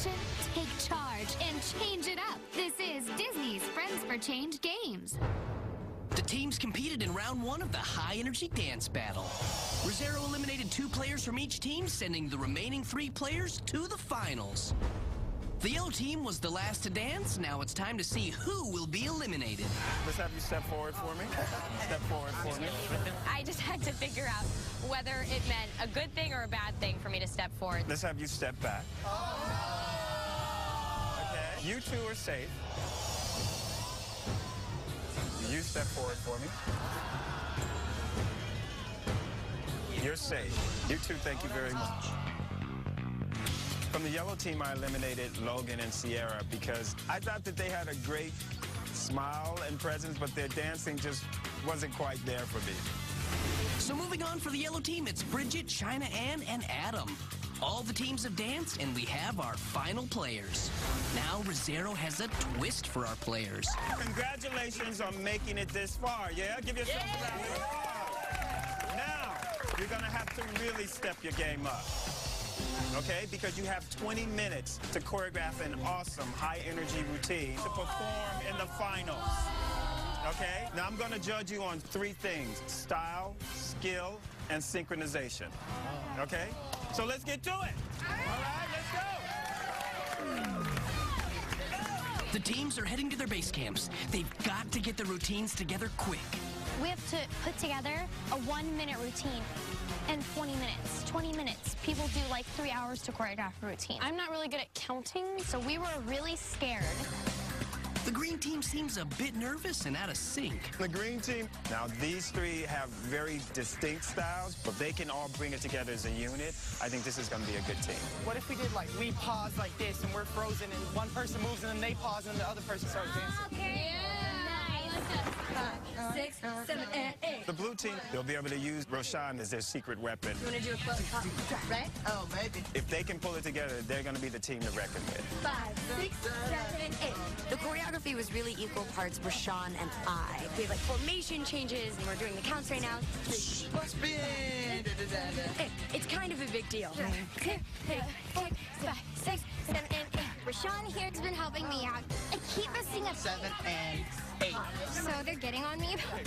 action, take charge, and change it up. This is Disney's Friends for Change Games. The teams competed in round 1 of the high-energy dance battle. Rosero eliminated 2 players from each team, sending the remaining 3 players to the finals. The yellow team was the last to dance. Now it's time to see who will be eliminated. Let's have you step forward for me. Step forward for me. I just had to figure out whether it meant a good thing or a bad thing for me to step forward. Let's have you step back. Okay, you two are safe. You step forward for me. You're safe. You two, thank you very much. From the yellow team, I eliminated Logan and Sierra because I thought that they had a great smile and presence, but their dancing just wasn't quite there for me. So moving on for the yellow team, it's Bridget, China Ann, and Adam. All the teams have danced, and we have our final players. Now, Rosero has a twist for our players. Congratulations on making it this far, yeah? Give yourself a round of applause. Now, you're going to have to really step your game up, okay? Because you have 20 minutes to choreograph an awesome high-energy routine to perform in the finals, okay? Now, I'm going to judge you on 3 things: style, skill, and synchronization, okay? So let's get to it. All right, let's go. The teams are heading to their base camps. They've got to get the routines together quick. We have to put together a 1-minute routine in 20 minutes. 20 minutes. People do like 3 hours to choreograph a routine. I'm not really good at counting, so we were really scared. The green team seems a bit nervous and out of sync. The green team, now these 3 have very distinct styles, but they can all bring it together as a unit. I think this is going to be a good team. What if we did like, we pause like this and we're frozen and one person moves and then they pause and the other person starts dancing? Okay. Nice. 6, 7, and 8. The blue team, they'll be able to use Roshan as their secret weapon. You want to do a close up, right? Oh, maybe. If they can pull it together, they're going to be the team to reckon with. 5, 6, 7, 8. The choreography was really equal parts Rashawn and I. We have like formation changes, and we're doing the counts right now. Spin! It's kind of a big deal. 6, 5, 6, 7, and 8. Rashawn here has been helping me out. I keep missing a 7 and 8. So they're getting on me about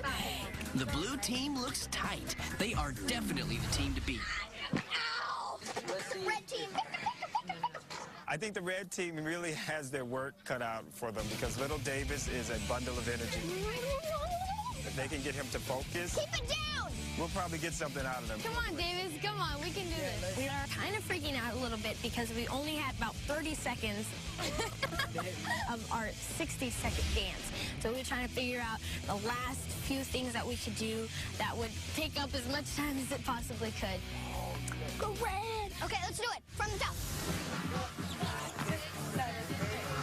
that. The blue team looks tight. They are definitely the team to beat. Ow! Red team. I think the red team really has their work cut out for them because Little Davis is a bundle of energy. If they can get him to focus, Keep it down! we'll probably get something out of them. Come on, Davis. Come on. We can do this. We are kind of freaking out a little bit because we only had about 30 seconds of our 60-second dance. So we were trying to figure out the last few things that we could do that would take up as much time as it possibly could. Go red! Okay, let's do it. From the top.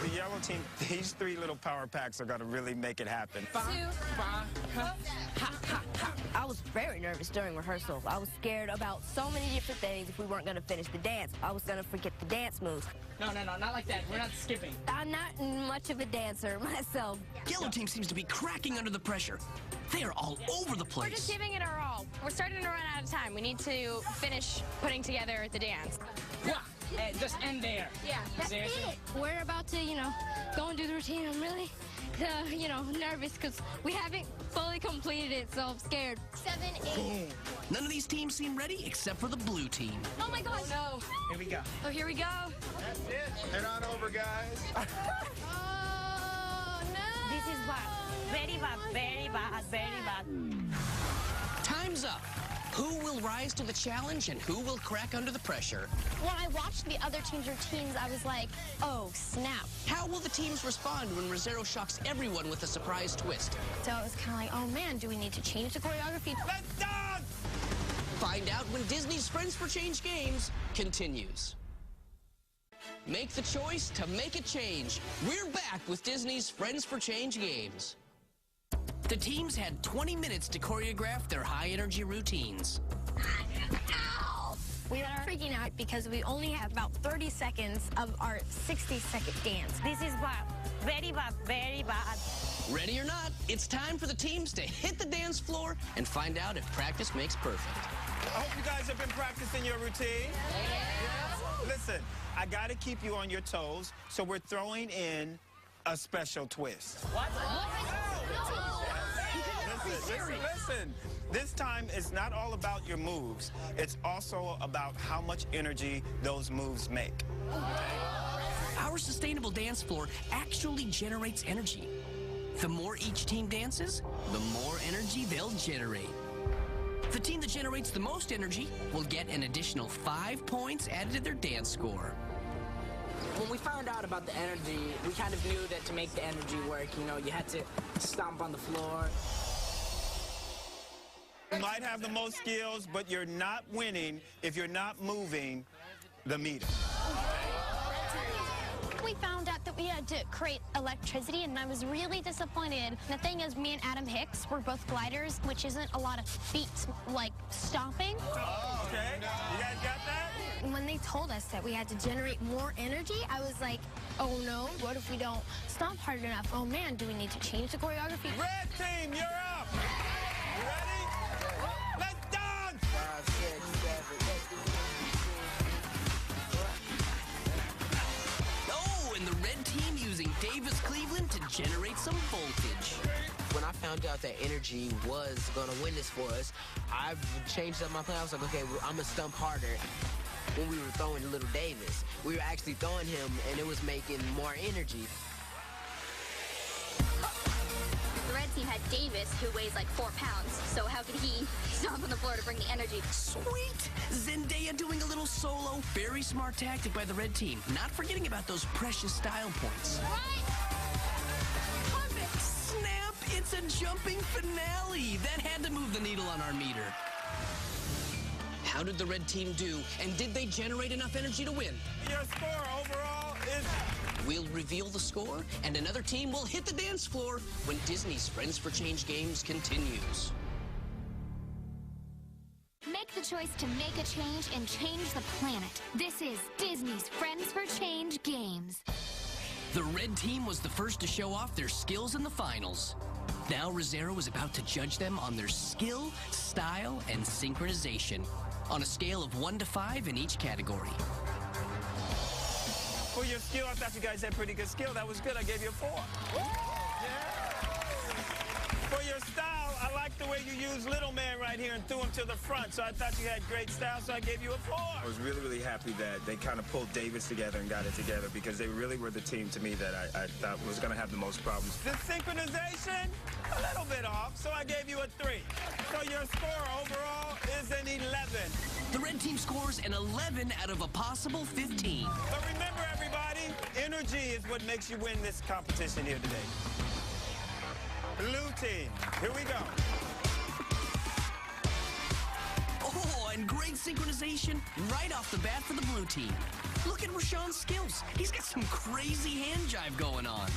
The yellow team, these 3 little power packs are going to really make it happen. 2. I was very nervous during rehearsal. I was scared about so many different things if we weren't going to finish the dance. I was going to forget the dance moves. No, not like that. We're not skipping. I'm not much of a dancer myself. Yellow team seems to be cracking under the pressure. They are all over the We're just place. giving it our all. We're starting to run out of time. We need to finish putting together the dance. Just end there. Yeah. Seriously? We're about to, go and do the routine. I'm really, nervous because we haven't fully completed it, so I'm scared. 7, 8. None of these teams seem ready except for the blue team. Oh my gosh. No. Here we go. Oh, here we go. That's it. Head on over, guys. Oh, no. This is bad. Very bad, very bad, very bad. Time's up. Who will rise to the challenge and who will crack under the pressure? When I watched the other team's routines, I was like, oh, snap. How will the teams respond when Rosero shocks everyone with a surprise twist? So it was kind of like, oh, man, do we need to change the choreography? Let's dance! Find out when Disney's Friends for Change Games continues. Make the choice to make a change. We're back with Disney's Friends for Change Games. The teams had 20 minutes to choreograph their high-energy routines. Ow! We are freaking out because we only have about 30 seconds of our 60-second dance. This is bad. Very bad, very bad. Ready or not, it's time for the teams to hit the dance floor and find out if practice makes perfect. I hope you guys have been practicing your routine. Yeah. Listen, I got to keep you on your toes, so we're throwing in a special twist. What? Listen. This time, it's not all about your moves. It's also about how much energy those moves make. Our sustainable dance floor actually generates energy. The more each team dances, the more energy they'll generate. The team that generates the most energy will get an additional 5 points added to their dance score. When we found out about the energy, we kind of knew that to make the energy work, you know, you had to stomp on the floor. You might have the most skills, but you're not winning if you're not moving the meter. We found out that we had to create electricity, and I was really disappointed. The thing is, me and Adam Hicks, we're both gliders, which isn't a lot of feet, like stomping. Oh, okay. You guys got that? When they told us that we had to generate more energy, I was like, oh no, what if we don't stomp hard enough? Oh man, do we need to change the choreography? Red team, you're up! You ready? Let's dance! 5, 6, 7, 8. Oh, and the red team using Davis Cleveland to generate some voltage. When I found out that energy was going to win this for us, I changed up my plan. I was like, okay, I'm going to stump harder. When we were throwing Little Davis, we were actually throwing him, and it was making more energy. The red team had Davis, who weighs like 4 pounds, so how could he stomp on the floor to bring the energy? Sweet! Zendaya doing a little solo. Very smart tactic by the red team. Not forgetting about those precious style points. Snap! It's a jumping finale! That had to move the needle on our meter. How did the red team do, and did they generate enough energy to win? Your score overall is... We'll reveal the score, and another team will hit the dance floor when Disney's Friends for Change Games continues. Make the choice to make a change and change the planet. This is Disney's Friends for Change Games. The red team was the first to show off their skills in the finals. Now Rosero is about to judge them on their skill, style, and synchronization on a scale of 1 to 5 in each category. For your skill, I thought you guys had pretty good skill. That was good. I gave you a 4. Yeah. For your style, I like the way you used Little Man right here and threw him to the front. So I thought you had great style, so I gave you a 4. I was really, really happy that they kind of pulled Davis together and got it together because they really were the team to me that I thought was going to have the most problems. The synchronization, a little bit off, so I gave you a 3. So your score overall is an 11. The red team scores an 11 out of a possible 15. But remember, everybody, energy is what makes you win this competition here today. Blue team, here we go. Oh, and great synchronization right off the bat for the blue team. Look at Rashawn's skills. He's got some crazy hand jive going on.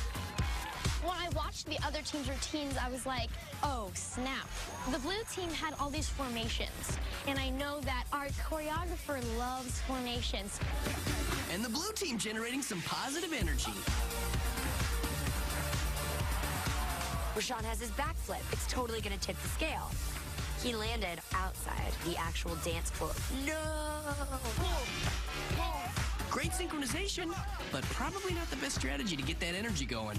When I watched the other team's routines, I was like, oh, snap. The blue team had all these formations, and I know that our choreographer loves formations. And the blue team generating some positive energy. Rashawn has his backflip. It's totally going to tip the scale. He landed outside the actual dance floor. No! Great synchronization, but probably not the best strategy to get that energy going.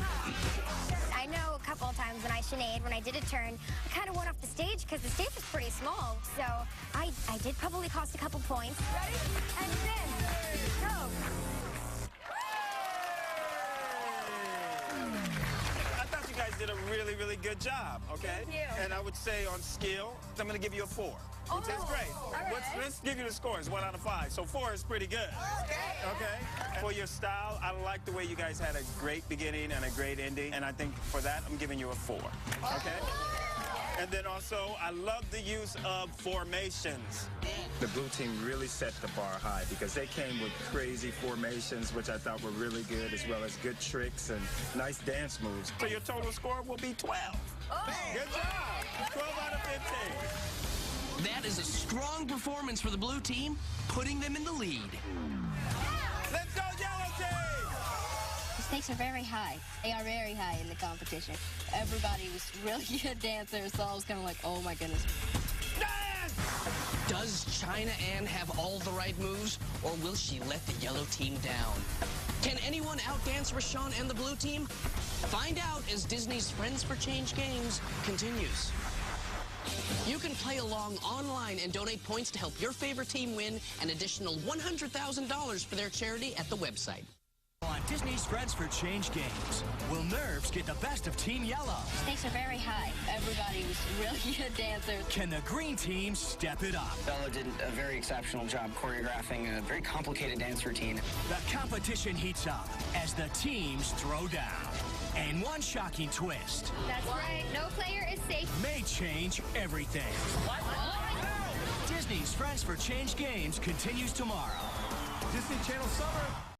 I know a couple of times when I shenaned, when I did a turn, I kind of went off the stage because the stage was pretty small. So I did probably cost a couple points. Ready? And then, go! I thought you guys did a really, really good job, okay? Thank you. And I would say on skill, I'm going to give you a 4. Which is great. Let's give you the scores, 1 out of 5. So 4 is pretty good. Okay. For your style, I like the way you guys had a great beginning and a great ending. And I think for that, I'm giving you a 4. Okay? And then also, I love the use of formations. The blue team really set the bar high because they came with crazy formations, which I thought were really good, as well as good tricks and nice dance moves. So your total score will be 12. Good job. 12 out of 15. That is a strong performance for the blue team, putting them in the lead. Let's go, yellow team! The stakes are very high. They are very high in the competition. Everybody was really good dancers, so I was kind of like, oh my goodness. Dance! Does China Ann have all the right moves, or will she let the yellow team down? Can anyone outdance Rashawn and the blue team? Find out as Disney's Friends for Change Games continues. You can play along online and donate points to help your favorite team win an additional $100,000 for their charity at the website. On Disney's Friends for Change Games, will Nerves get the best of Team Yellow? Stakes are very high. Everybody was really good dancers. Can the green team step it up? Bella did a very exceptional job choreographing a very complicated dance routine. The competition heats up as the teams throw down. And one shocking twist. That's right. No player is safe. May change everything. What? Disney's Friends for Change Games continues tomorrow. Disney Channel Summer.